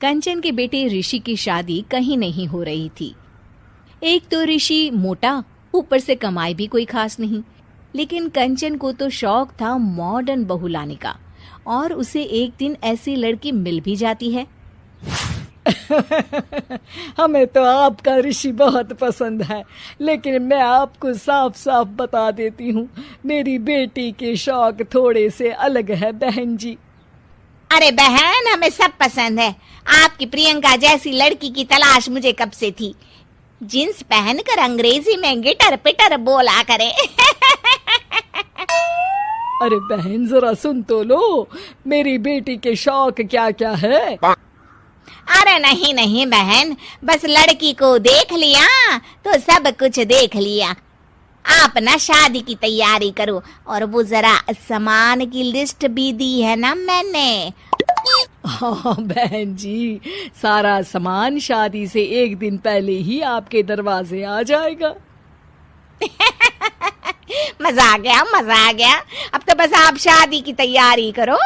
कंचन के बेटे ऋषि की शादी कहीं नहीं हो रही थी। एक तो ऋषि मोटा, ऊपर से कमाई भी कोई खास नहीं। लेकिन कंचन को तो शौक था मॉडर्न बहू लाने का, और उसे एक दिन ऐसी लड़की मिल भी जाती है। हमें तो आपका ऋषि बहुत पसंद है, लेकिन मैं आपको साफ साफ बता देती हूँ, मेरी बेटी के शौक थोड़े से अलग है बहन जी। अरे बहन, हमें सब पसंद है। आपकी प्रियंका जैसी लड़की की तलाश मुझे कब से थी। जींस पहनकर अंग्रेजी में गिटर पिटर बोला करे। अरे बहन, जरा सुन तो लो, मेरी बेटी के शौक क्या क्या है। अरे नहीं नहीं बहन, बस लड़की को देख लिया तो सब कुछ देख लिया। आप ना शादी की तैयारी करो, और वो जरा सामान की लिस्ट भी दी है ना मैंने। हाँ बहन जी, सारा सामान शादी से एक दिन पहले ही आपके दरवाजे आ जाएगा। मजा आ गया, मजा आ गया। अब तो बस आप शादी की तैयारी करो।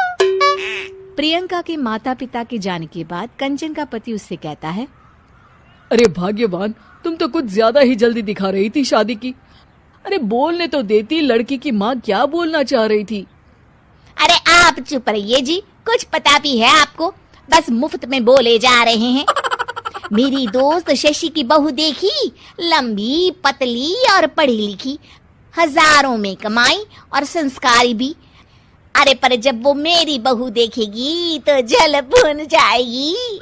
प्रियंका के माता पिता के जाने के बाद कंचन का पति उससे कहता है, अरे भाग्यवान, तुम तो कुछ ज्यादा ही जल्दी दिखा रही थी शादी की। अरे बोलने तो देती, लड़की की माँ क्या बोलना चाह रही थी। अरे आप चुप रहिए जी, कुछ पता भी है आपको, बस मुफ्त में बोले जा रहे हैं। मेरी दोस्त शशि की बहू देखी, लंबी पतली और पढ़ी लिखी, हजारों में कमाई और संस्कारी भी। अरे पर जब वो मेरी बहू देखेगी तो जल भुन जाएगी।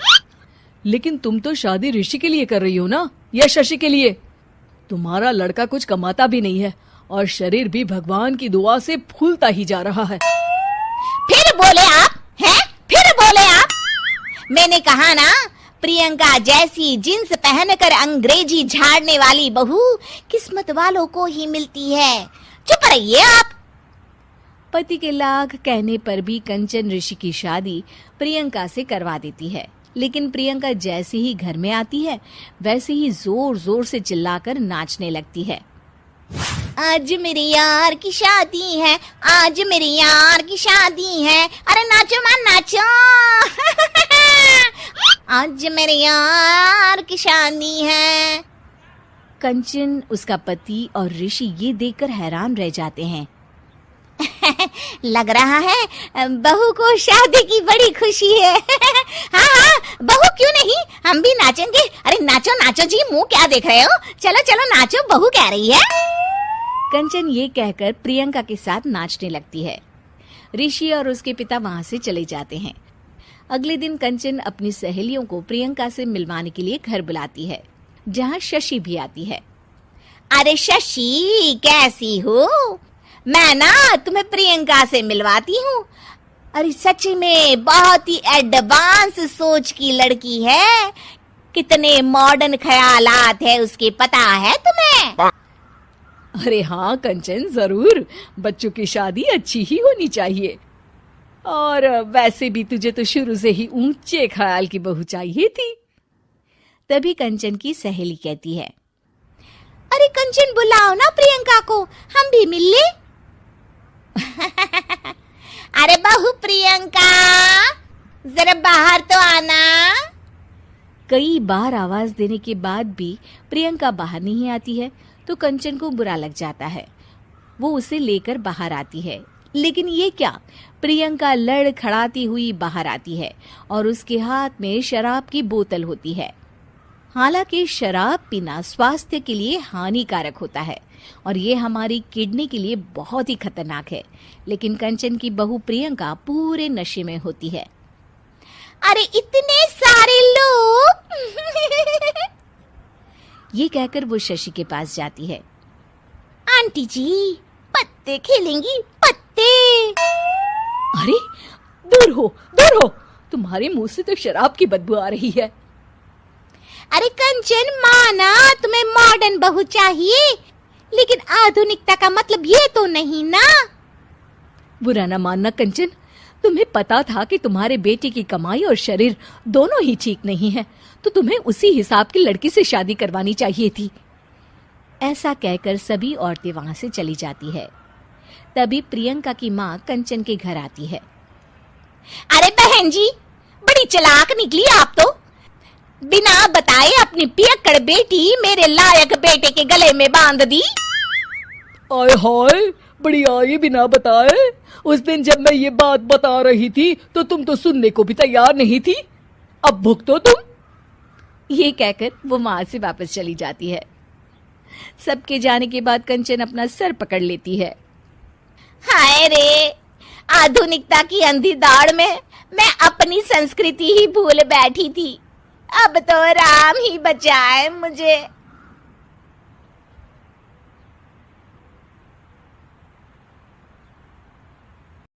लेकिन तुम तो शादी ऋषि के लिए कर रही हो ना, या शशि के लिए? तुम्हारा लड़का कुछ कमाता भी नहीं है, और शरीर भी भगवान की दुआ से फूलता ही जा रहा है। फिर बोले आप हैं? फिर बोले आप? मैंने कहा ना, प्रियंका जैसी जींस पहनकर अंग्रेजी झाड़ने वाली बहू किस्मत वालों को ही मिलती है। चुप रहिए आप। पति के लाख कहने पर भी कंचन ऋषि की शादी प्रियंका से करवा देती है। लेकिन प्रियंका जैसे ही घर में आती है, वैसे ही जोर जोर से चिल्लाकर नाचने लगती है। आज मेरे यार की शादी है, आज मेरे यार की शादी है। अरे नाचो मां नाचो। आज मेरे यार की शादी है। कंचन, उसका पति और ऋषि ये देखकर हैरान रह जाते हैं। लग रहा है बहू को शादी की बड़ी खुशी है। हाँ हाँ, बहू क्यों नहीं, हम भी नाचेंगे। अरे नाचो नाचो जी, मुंह क्या देख रहे हो, चलो चलो नाचो, बहू कह रही है। कंचन ये कहकर प्रियंका के साथ नाचने लगती है। ऋषि और उसके पिता वहां से चले जाते हैं। अगले दिन कंचन अपनी सहेलियों को प्रियंका से मिलवाने के लिए घर बुलाती है, जहाँ शशि भी आती है। अरे शशि, कैसी हो? मैं ना तुम्हें प्रियंका से मिलवाती हूँ। अरे सच में बहुत ही एडवांस सोच की लड़की है। कितने मॉडर्न ख्यालात है उसके, पता है तुम्हें? अरे हाँ कंचन, जरूर। बच्चों की शादी अच्छी ही होनी चाहिए, और वैसे भी तुझे तो शुरू से ही ऊंचे ख्याल की बहू चाहिए थी। तभी कंचन की सहेली कहती है, अरे कंचन, बुलाओ ना प्रियंका को, हम भी मिल ले। अरे बहू प्रियंका, जरा बाहर तो आना। कई बार आवाज देने के बाद भी प्रियंका बाहर नहीं आती है, तो कंचन को बुरा लग जाता है। वो उसे लेकर बाहर आती है, लेकिन ये क्या, प्रियंका लड़खड़ाती हुई बाहर आती है और उसके हाथ में शराब की बोतल होती है। हालांकि शराब पीना स्वास्थ्य के लिए हानिकारक होता है, और ये हमारी किडनी के लिए बहुत ही खतरनाक है। लेकिन कंचन की बहू प्रियंका पूरे नशे में होती है। अरे इतने सारे लोग। ये कहकर वो शशि के पास जाती है। आंटी जी, पत्ते खेलेंगी, पत्ते। अरे दूर हो, दूर हो, तुम्हारे मुंह से तो शराब की बदबू आ रही है। अरे कंचन, माना तुम्हें मॉडर्न बहू चाहिए, लेकिन आधुनिकता का मतलब ये तो नहीं ना। बुरा न मानना कंचन, तुम्हें पता था कि तुम्हारे बेटे की कमाई और शरीर दोनों ही ठीक नहीं है, तो तुम्हें उसी हिसाब की लड़की से शादी करवानी चाहिए थी। ऐसा कहकर सभी औरतें वहां से चली जाती है। तभी प्रियंका की माँ कंचन के घर आती है। अरे बहन जी, बड़ी चालाक निकली आप तो। बिना बताए अपनी पियक्कड़ बेटी मेरे लायक बेटे के गले में बांध दी। आय हाय, बड़ी आई बिना बताए। उस दिन जब मैं ये बात बता रही थी तो तुम तो सुनने को भी तैयार नहीं थी। अब भुगतो तुम। ये कहकर वो वहां से वापस चली जाती है। सबके जाने के बाद कंचन अपना सर पकड़ लेती है। हाय रे, आधुनिकता की अंधी दौड़ में मैं अपनी संस्कृति ही भूल बैठी थी। अब तो राम ही बचाए मुझे।